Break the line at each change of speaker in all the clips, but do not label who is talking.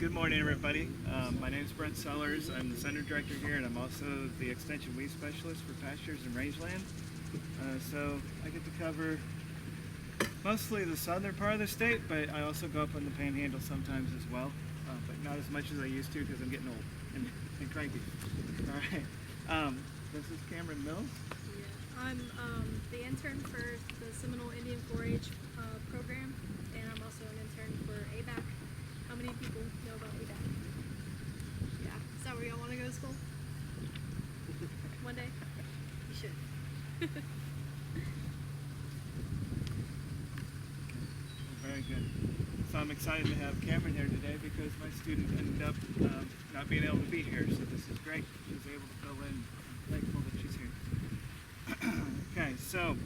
Good morning, everybody. My name is Brent Sellers. I'm the Center Director here, and I'm also the Extension Weed Specialist for Pastures and Rangeland. So I get to cover mostly the southern part of the state, but I also go up on the Panhandle sometimes as well, but not as much as I used to because I'm getting old and cranky. All right. This is Cameron Mills.
Yeah. I'm the intern for the Seminole Indian 4-H program, and I'm also an intern for ABAC. How many people know about ABAC? Yeah. Is that where y'all want to go to school? One day? You should.
Very good. So I'm excited to have Cameron here today because my student ended up not being able to be here, so this is great. She's able to fill in. I'm thankful that she's here. Okay, so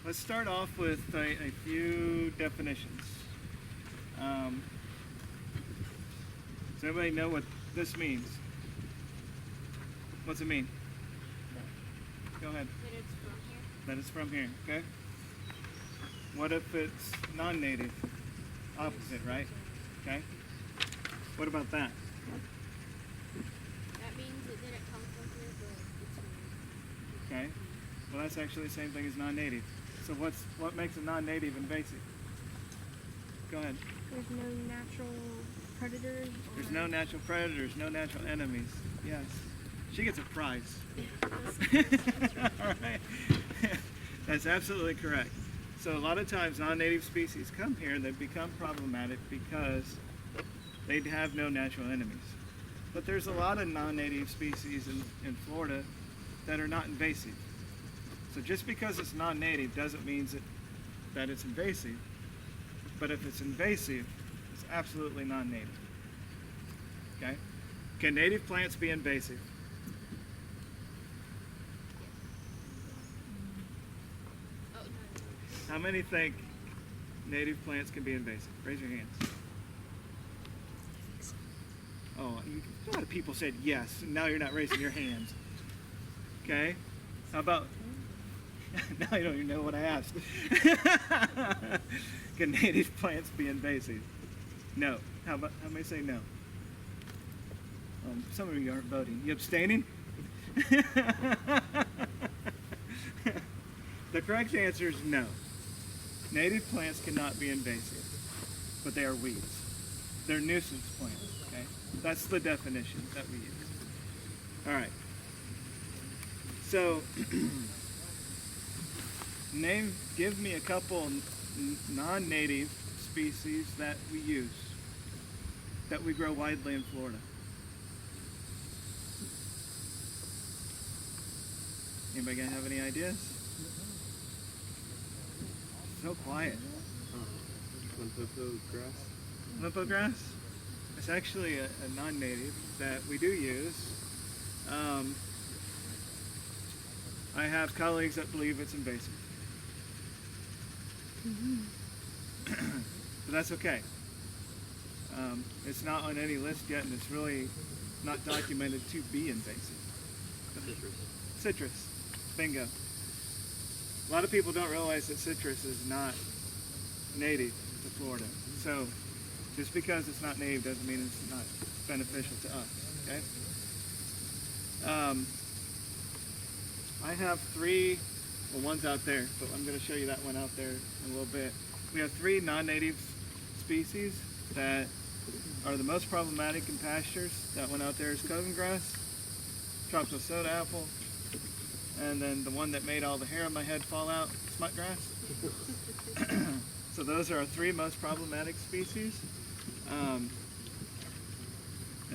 let's start off with a few definitions. Does anybody know what this means? What's it mean? Go ahead.
That it's from here.
That it's from here, okay? What if it's non-native? Opposite, right? Okay. What about that?
That means it didn't come from here, but it's from here.
Okay. Well, that's actually the same thing as non-native. So what makes a non-native invasive? Go ahead.
There's no natural predators.
There's no natural predators, no natural enemies. Yes. She gets a prize. All right. That's absolutely correct. So a lot of times non-native species come here and they become problematic because they have no natural enemies. But there's a lot of non-native species in Florida that are not invasive. So just because it's non-native doesn't mean that it's invasive. But if it's invasive, it's absolutely non-native. Okay? Can native plants be invasive? How many think native plants can be invasive? Raise your hands. Oh, a lot of people said yes, and now you're not raising your hands. Okay? How about, now you don't even know what I asked. Can native plants be invasive? No. How many say no? Some of you aren't voting. You abstaining? The correct answer is no. Native plants cannot be invasive, but they are weeds. They're nuisance plants, okay? That's the definition that we use. All right. So, give me a couple non-native species that we use, that we grow widely in Florida. Anybody gonna have any ideas? So quiet.
Apical grass.
Limpo grass? It's actually a non-native that we do use. I have colleagues that believe it's invasive. But that's okay. It's not on any list yet, and it's really not documented to be invasive. Citrus. Bingo. A lot of people don't realize that citrus is not native to Florida. So just because it's not native doesn't mean it's not beneficial to us, okay? I have three, well, one's out there, but I'm going to show you that one out there in a little bit. We have three non-native species that are the most problematic in pastures. That one out there is coven grass, tropical soda apple, and then the one that made all the hair on my head fall out, smut grass. So those are our three most problematic species. And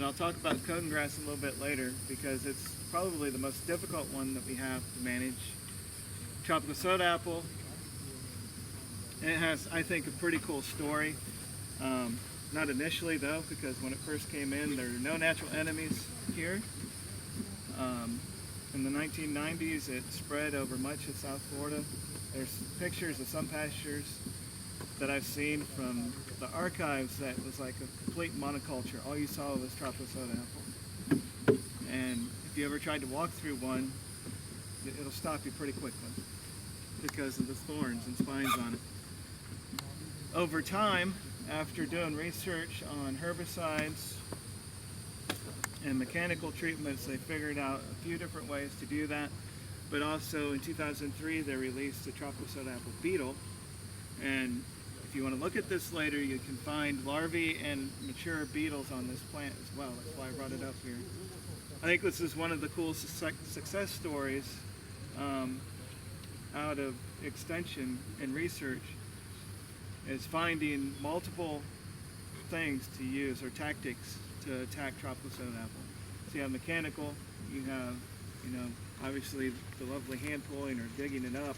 I'll talk about coven grass a little bit later because it's probably the most difficult one that we have to manage. Tropical soda apple, it has, I think, a pretty cool story. Not initially though, because when it first came in, there were no natural enemies here. In the 1990s, it spread over much of South Florida. There's pictures of some pastures that I've seen from the archives that was like a complete monoculture. All you saw was tropical soda apple. And if you ever tried to walk through one, it'll stop you pretty quickly because of the thorns and spines on it. Over time, after doing research on herbicides and mechanical treatments, they figured out a few different ways to do that. But also in 2003, they released the tropical soda apple beetle. And if you want to look at this later, you can find larvae and mature beetles on this plant as well. That's why I brought it up here. I think this is one of the cool success stories out of extension and research, is finding multiple things to use or tactics to attack tropical soda apple. So you have mechanical, you have, obviously the lovely hand pulling or digging it up.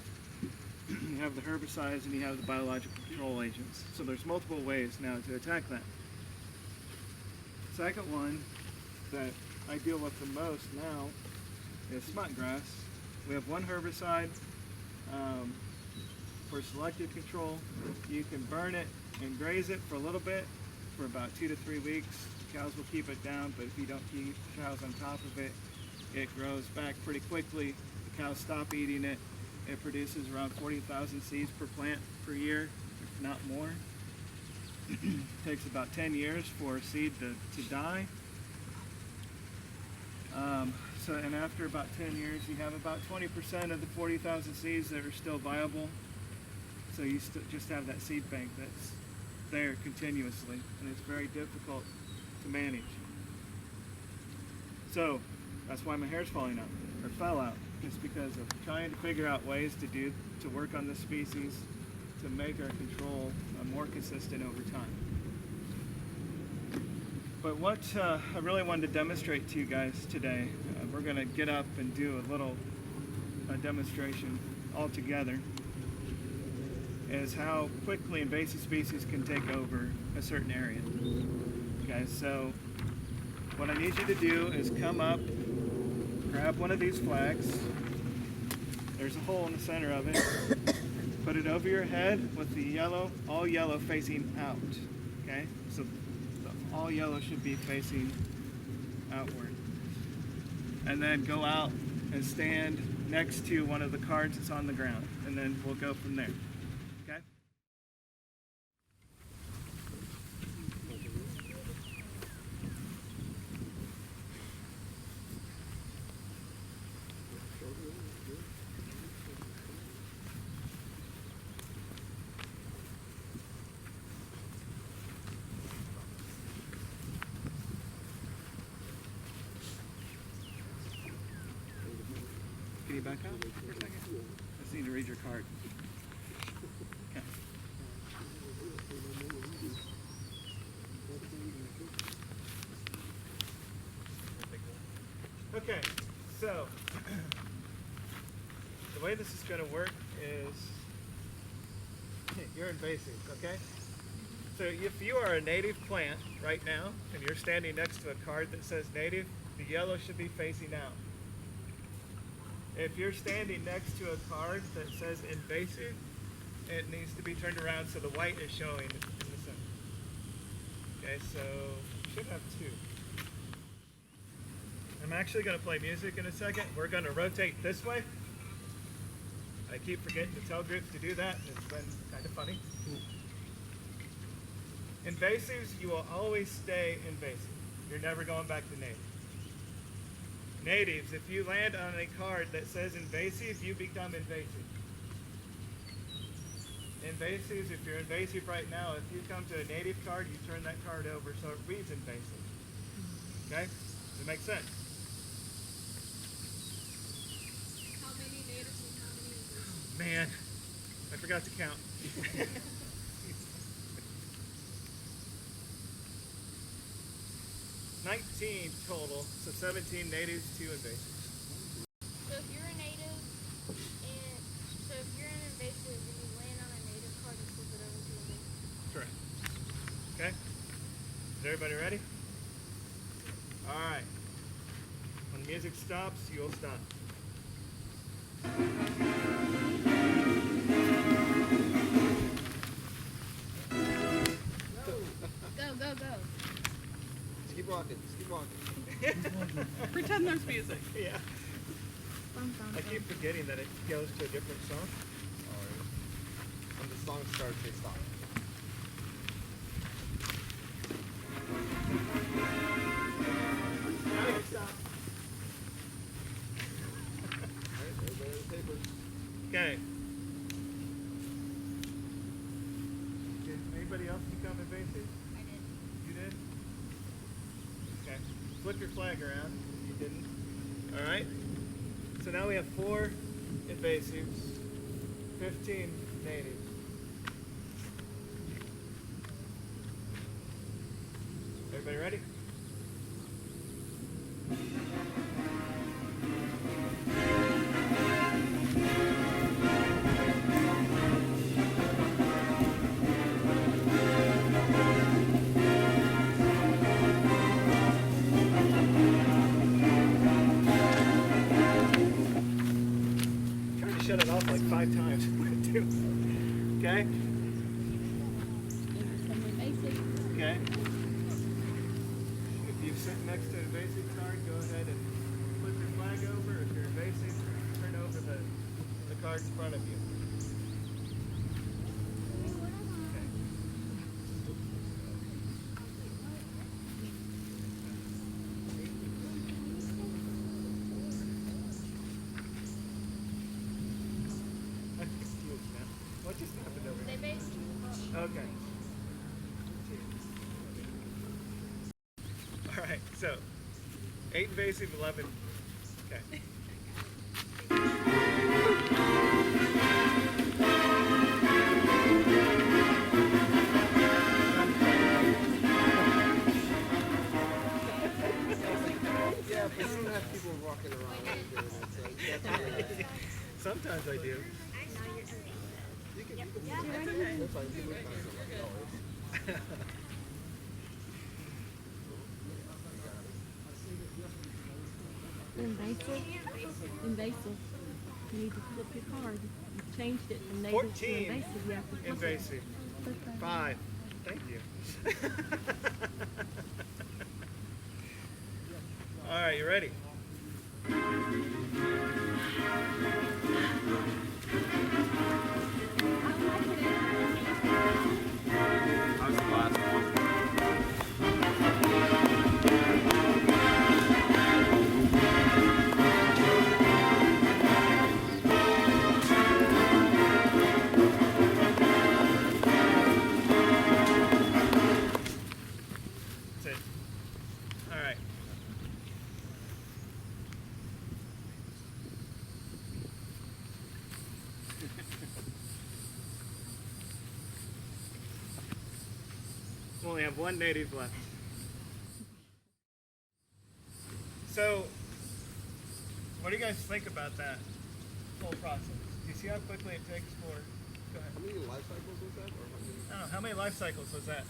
You have the herbicides and you have the biological control agents. So there's multiple ways now to attack that. Second one that I deal with the most now is smut grass. We have one herbicide for selective control. You can burn it and graze it for a little bit for about 2 to 3 weeks. Cows will keep it down, but if you don't keep cows on top of it, it grows back pretty quickly. The cows stop eating it. It produces around 40,000 seeds per plant per year, if not more. It takes about 10 years for a seed to die. And after about 10 years, you have about 20% of the 40,000 seeds that are still viable. So you just have that seed bank that's there continuously, and it's very difficult to manage. So that's why my hair's falling out, or fell out. It's because of trying to figure out ways to work on this species to make our control more consistent over time. But what I really wanted to demonstrate to you guys today, we're going to get up and do a little demonstration all together, is how quickly invasive species can take over a certain area. Okay, so what I need you to do is come up, grab one of these flags. There's a hole in the center of it. Put it over your head with the yellow, all yellow facing out. Okay, so all yellow should be facing outward. And then go out and stand next to one of the cards that's on the ground. And then we'll go from there. Okay? Can you back up for a second? I just need to read your card. Okay, so the way this is going to work is you're invasive, okay? So if you are a native plant right now and you're standing next to a card that says native, the yellow should be facing out. If you're standing next to a card that says invasive, it needs to be turned around so the white is showing in the center. Okay, so you should have two. I'm actually going to play music in a second. We're going to rotate this way. I keep forgetting to tell groups to do that, and it's been kind of funny. Invasives, you will always stay invasive. You're never going back to native. Natives, if you land on a card that says invasive, you become invasive. Invasives, if you're invasive right now, if you come to a native card, you turn that card over so it reads invasive. Okay? Does it make sense?
How many natives and how many invasives?
Man, I forgot to count. 19 total, so 17 natives, 2 invasives.
So if you're a native, and so if you're an invasive and you land on a native card, it flips it over to invasive.
Correct. Okay? Is everybody ready? All right. When the music stops, you'll stop.
Go, go.
Just keep walking. Just keep walking.
Pretend there's music.
Yeah. I keep forgetting that it goes to a different song.
Alright. When the song starts, they stop.
Now you stop.
Alright, everybody on the paper.
Okay. Did anybody else become invasive?
I did.
You did? Okay. Flip your flag around. You didn't. All right. So now we have 4 invasives, 15 natives. Everybody ready? Tried to shut it off like 5 times. Okay? Okay. If you sit next to an invasive card, go ahead and flip your flag over. If you're invasive, turn over the card in front of you. Okay. I'm confused now. What just happened over
They
here?
based
Okay. All right, so 8 invasive, 11. Okay.
Yeah, but you don't have people walking around and doing it, so you have to,
Sometimes I do.
you can that's fine, you can look nice and like always.
Invasive. You need to flip your card. You changed it from native to
14
invasive. You have to flip it.
invasive.
Flip that.
5. Thank you. All right, you ready?
I was the last one.
That's it. All right. We only have 1 native left. So, what do you guys think about that whole process? Do you see how quickly it takes for? Go ahead.
How many life cycles was that? Or how many?
I don't know, how many life cycles was that?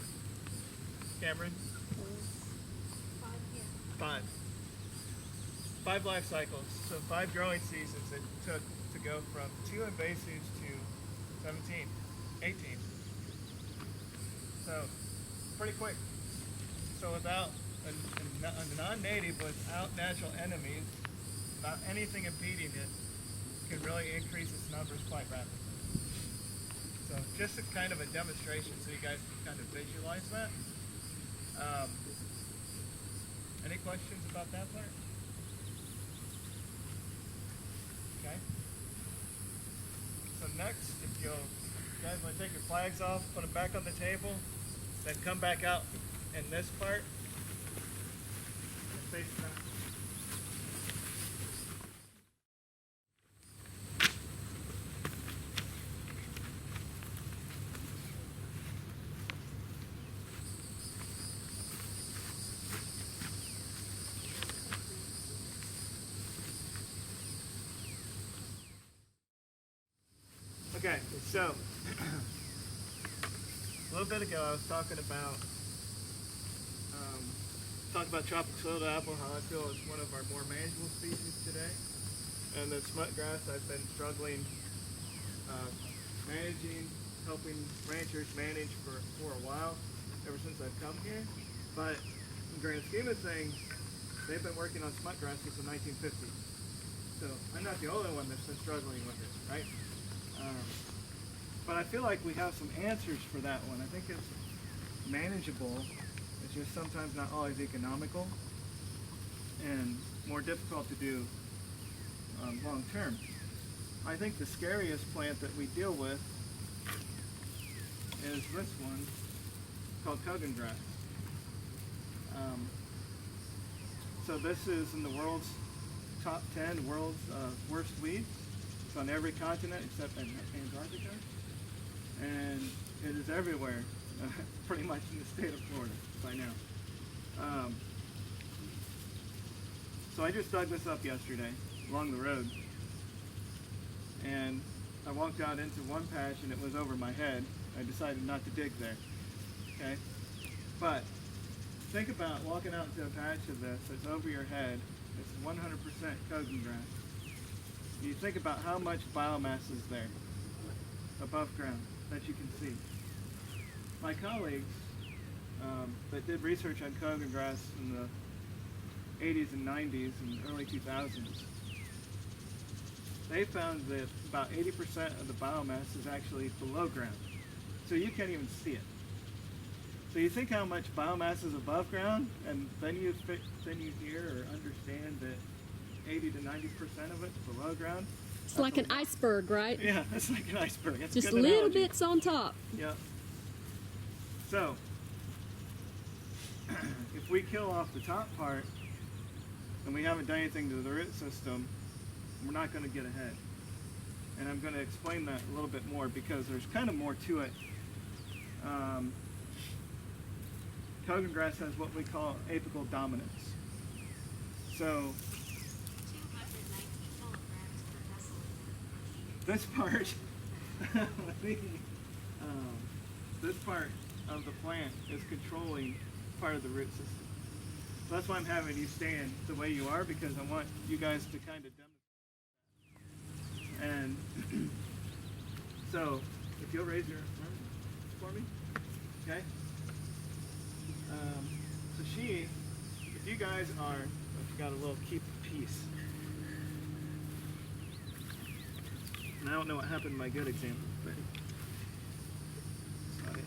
Cameron? 5. 5 life cycles. So 5 growing seasons it took to go from 2 invasives to 17, 18. So pretty quick. So without a non-native, without natural enemies, without anything impeding it, can really increase its numbers quite rapidly. So just a kind of a demonstration so you guys can kind of visualize that. Any questions about that part? Okay. So next, if you guys want to take your flags off, put them back on the table, then come back out in this part. Face it back. Okay, so a little bit ago I was talking about tropical soda apple, how I feel it's one of our more manageable species today, and the smut grass I've been struggling managing, helping ranchers manage for a while, ever since I've come here. But in the grand scheme of things, they've been working on smut grass since the 1950s. So I'm not the only one that's been struggling with it, right? But I feel like we have some answers for that one. I think it's manageable, It's just sometimes not always economical and more difficult to do long term. I think the scariest plant that we deal with is this one called Kogan grass. So this is in the world's top 10 world's worst weeds. It's on every continent except Antarctica, and it is everywhere, pretty much in the state of Florida by now. So I just dug this up yesterday along the road, and I walked out into one patch and it was over my head. I decided not to dig there. Okay, but think about walking out into a patch of this that's over your head. It's 100% Kogan grass. You think about how much biomass is there above ground that you can see. My colleagues that did research on Kogan grass in the 80s and 90s and early 2000s, they found that about 80% of the biomass is actually below ground. So you can't even see it. So you think how much biomass is above ground, and then you hear or understand that 80 to 90% of it's below ground.
It's like an iceberg, right?
Yeah, it's like an iceberg. That's
Just
a good
little
analogy.
bits on top.
Yep. So, if we kill off the top part, and we haven't done anything to the root system, we're not going to get ahead. And I'm going to explain that a little bit more because there's kind of more to it. Kogan grass has what we call apical dominance. So, this part, this part of the plant is controlling part of the root system. So that's why I'm having you stand the way you are, because I want you guys to kind of demonstrate. And so, if you'll raise your arm for me, okay? So if you guys are, if you got a little keep peace. And I don't know what happened in my good example, but that's not it.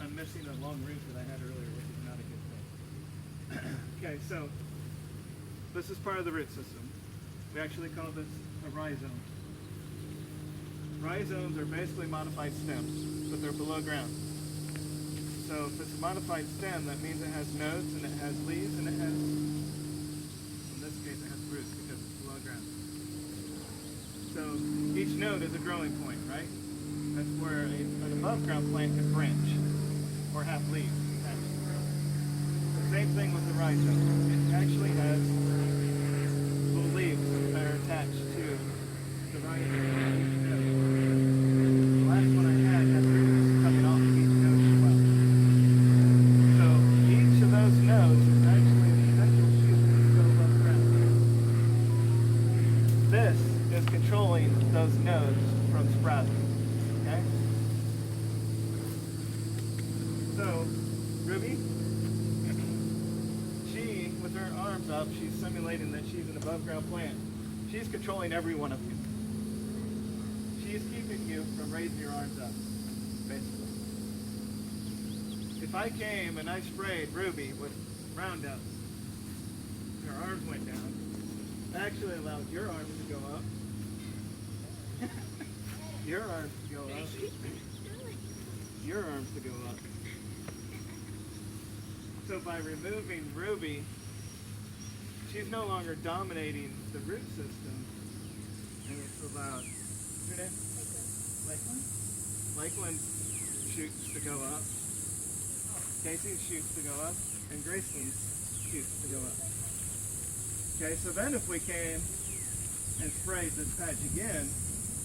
I'm missing a long root that I had earlier, which is not a good thing. Okay, so this is part of the root system. We actually call this a rhizome. Rhizomes are basically modified stems, but they're below ground. So if it's a modified stem, that means it has nodes and it has leaves and it has, in this case, it has roots because it's below ground. So each node is a growing point, right? That's where an above ground plant can branch or have leaves. The same thing with the rhizome. It actually has little leaves that are attached to the rhizome. The last one I had roots coming off of each node as well. So each of those nodes is actually the essential shoot that go above ground. This is controlling those nodes from sprouting. Okay? So, Ruby, she, with her arms up, she's simulating that she's an above ground plant. She's controlling every one of you. She's keeping you from raising your arms up, basically. If I came and I sprayed Ruby with Roundup, and her arms went down, it actually allows your arms to go up, your arms to go up, your arms to go up. So by removing Ruby, she's no longer dominating the root system, and it's allowed, what's your name? Lakeland? Lakeland shoots to go up, Casey shoots to go up, and Graceland shoots to go up. Okay, so then if we came and sprayed this patch again,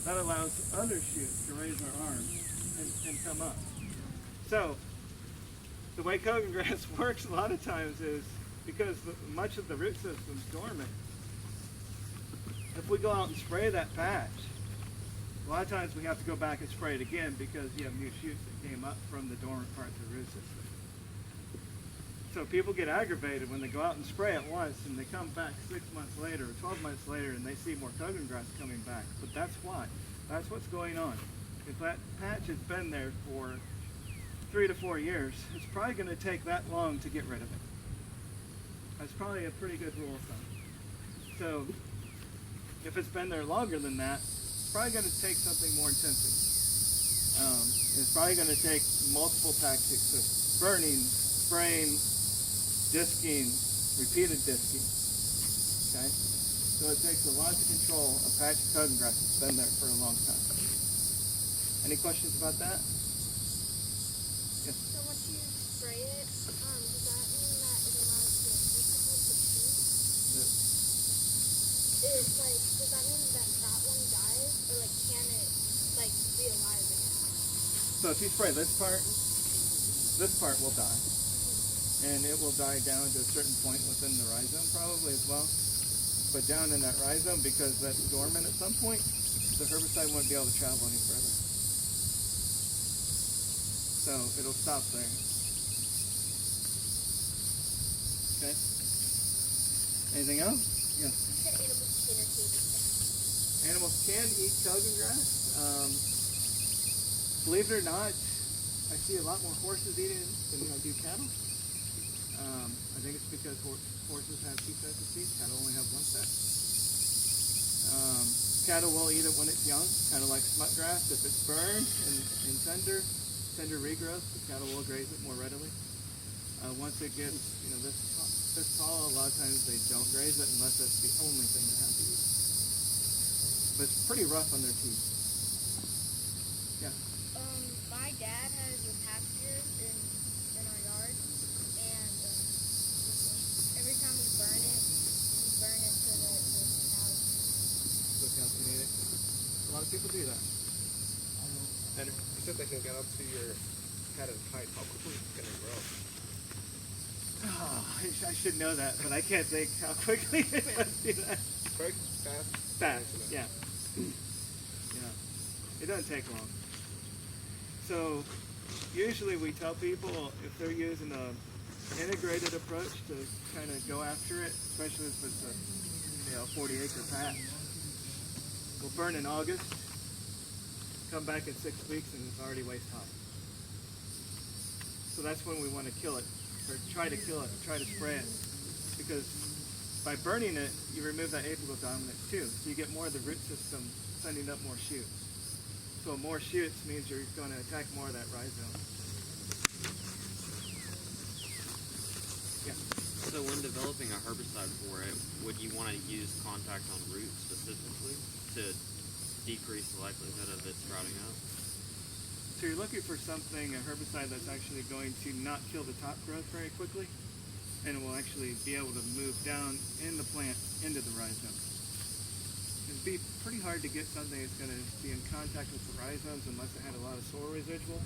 that allows other shoots to raise their arms and come up. So, the way Kogan grass works a lot of times is because much of the root system's dormant. If we go out and spray that patch, a lot of times we have to go back and spray it again because you have new shoots that came up from the dormant parts of the root system. So people get aggravated when they go out and spray it once and they come back 6 months later or 12 months later and they see more Kogan grass coming back. But that's why. That's what's going on. If that patch has been there for 3 to 4 years, it's probably going to take that long to get rid of it. That's probably a pretty good rule of thumb. So if it's been there longer than that, it's probably going to take something more intensive. It's probably going to take multiple tactics of burning, spraying, disking, repeated disking. Okay? So it takes a lot to control a patch of cousin grass that's been there for a long time. Any questions about that? Yes.
So once you spray it, does that mean that it allows the vegetables to shoot? Does that mean that one dies, or like can it like be alive again?
So if you spray this part will die. And it will die down to a certain point within the rhizome probably as well. But down in that rhizome, because that's dormant at some point, the herbicide won't be able to travel any further. So it'll stop there. Okay. Anything else? Yes.
You said animals can irritate it.
Animals can eat cousin grass. Believe it or not, I see a lot more horses eating it than I do cattle. I think it's because horses have 2 sets of teeth. Cattle only have 1 set. Cattle will eat it when it's young, kind of like smut grass. If it's burned and tender regrowth, the cattle will graze it more readily. Once it gets, this tall, a lot of times they don't graze it unless that's the only thing they have to eat. But it's pretty rough on their teeth. Yeah.
My dad has a pasture in our yard, and every time we burn it so the cows.
So cows can eat it. A lot of people do that.
And you said they can get up to your padded height. How quickly can it grow?
Oh, I should know that, but I can't think how quickly it must do that.
Quick, fast?
Fast, yeah. Yeah. It doesn't take long. So usually we tell people if they're using an integrated approach to kind of go after it, especially if it's a 40-acre patch. We'll burn in August, come back in 6 weeks, and it's already waist high. So that's when we want to kill it, or try to kill it, try to spray it. Because by burning it, you remove that apical dominance too. So you get more of the root system sending up more shoots. So more shoots means you're going to attack more of that rhizome. Yeah.
So when developing a herbicide for it, would you want to use contact on root specifically to decrease the likelihood of it sprouting up?
So you're looking for something, a herbicide that's actually going to not kill the top growth very quickly, and it will actually be able to move down in the plant into the rhizome. It'd be pretty hard to get something that's going to be in contact with the rhizomes unless it had a lot of soil residual,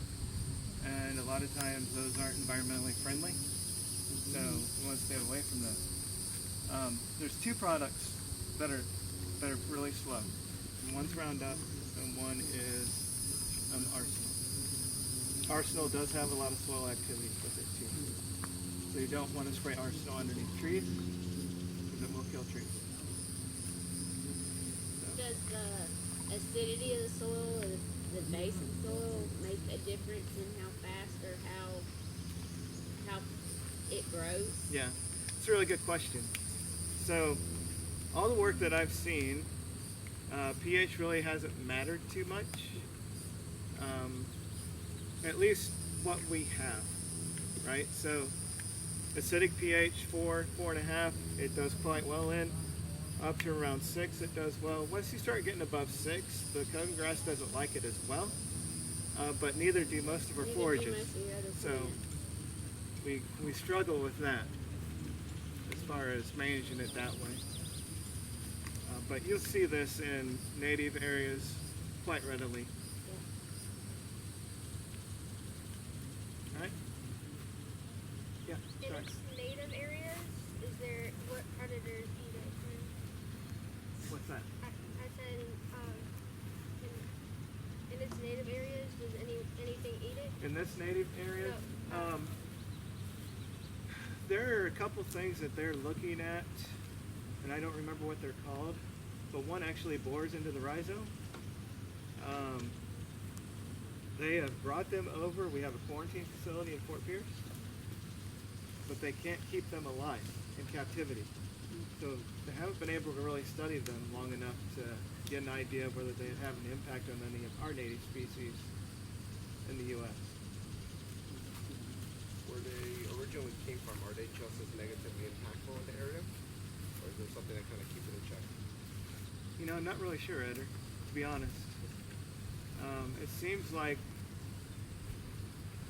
and a lot of times those aren't environmentally friendly, so we want to stay away from those. There's 2 products that are really slow. One's Roundup, and one is Arsenal. Arsenal does have a lot of soil activity with it too. So you don't want to spray Arsenal underneath trees because it will kill trees.
Does the acidity of the soil or the base of the soil make a difference in how fast or how it grows?
Yeah, it's a really good question. So all the work that I've seen, pH really hasn't mattered too much. At least what we have, right? So acidic pH 4, 4.5, it does quite well in. Up to around 6, it does well. Once you start getting above 6, the cousin grass doesn't like it as well, but neither do most of our forages. So we struggle with that as far as managing it that way. But you'll see this in native areas quite readily. All right? Yeah,
In
sorry.
its native areas, what predators eat it?
What's that?
I said, in its native areas, does anything eat it?
In this native area, there are a couple things that they're looking at, and I don't remember what they're called, but one actually bores into the rhizome. They have brought them over. We have a quarantine facility in Fort Pierce, but they can't keep them alive in captivity. So they haven't been able to really study them long enough to get an idea of whether they have an impact on any of our native species in the U.S.
Where they originally came from, are they just as negatively impactful in the area? Or is there something that kind of keep it in check?
You know, I'm not really sure, Eder, to be honest. It seems like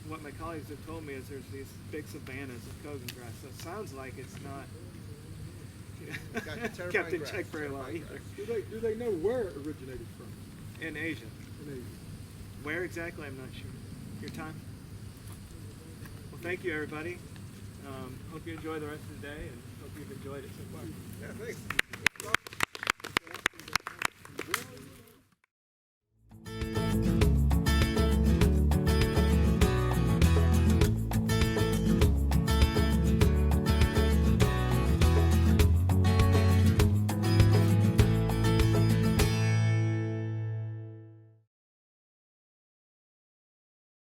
what my colleagues have told me is there's these big savannas of Kogan grass. So it sounds like it's not
Got terrifying
kept in
grass,
check very well
terrifying
either.
grass.
Do they know where it originated from?
In Asia.
In Asia.
Where exactly, I'm not sure. Your time? Well, thank you, everybody. Hope you enjoy the rest of the day, and hope you've enjoyed it so far.
Yeah,